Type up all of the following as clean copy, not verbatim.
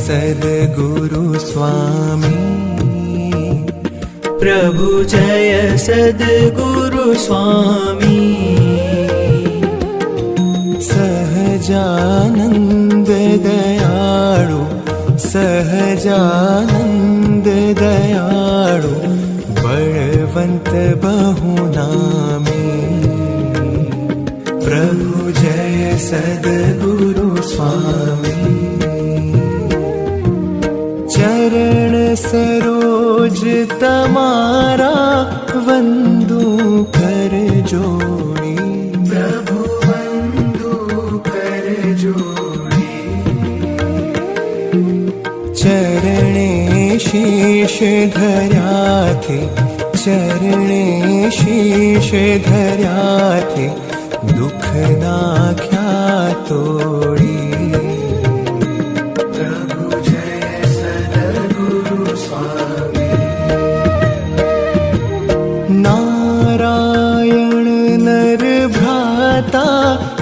सद्गुरु स्वामी प्रभु जय सद्गुरु स्वामी सहजानंद दयाळु सहजानंद दयाळु बलवंत बहुनामी प्रभु जय सद्गुरु स्वामी चरण सरोज तमारा वंदू कर जोड़ी प्रभु वंदू कर जोड़ी चरणे शीश धर्या थे चरणे शीश धर्या थे दुख नाख्या तोड़ी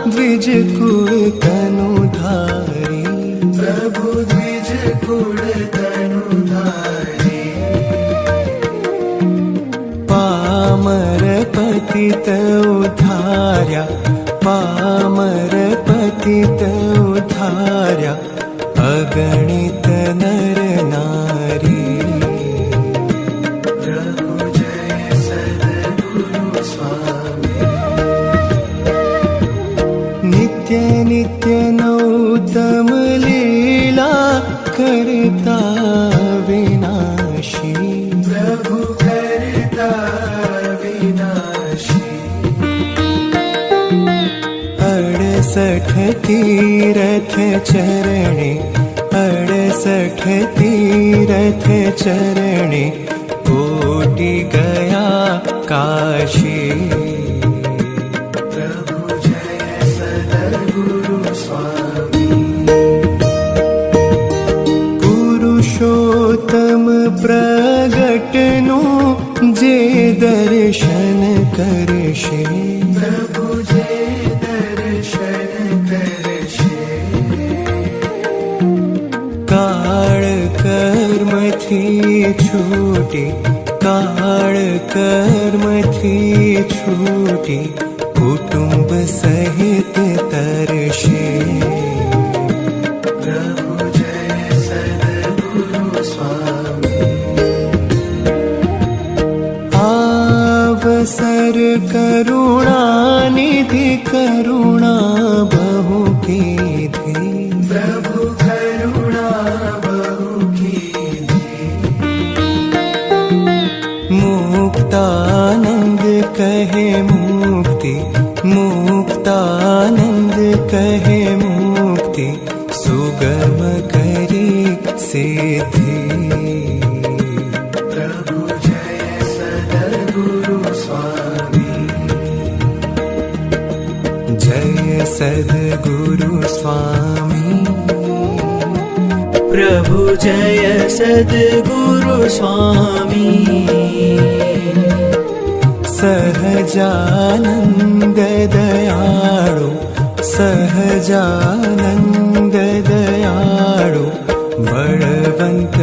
द्विज कुल तनुधारी प्रभु द्विज कुल तनुधारी पामर पतित उद्धार्या पामर पतित उद्धार्या अगणित नर नारी प्रभु जय सद्गुरु स्वामी नित्य नित्य नौतम लीला करता विनाशी प्रभु करता विनाशी 68 तीरथ चरणे 68 तीरथ चरणे कोटि गया काशी पुरुषोत्तम प्रगटनु जे दर्शन करशे प्रभु जे दर्शन करशे काळ कर्म थी छूटी काळ कर्म थी छूटी कुटुंब सहित तरशे अवसर करुणा निधि करुणा बहु कीधी प्रभु करुणा बहु कीधी मुक्तानंद कहे मुक्ति मुक्तानंद कहे मुक्ति सुगम करी सिद्धि सद्गुरु स्वामी प्रभु जय सद्गुरु स्वामी सहजानंद दयाळु सहजानंद दयाळु बलवंत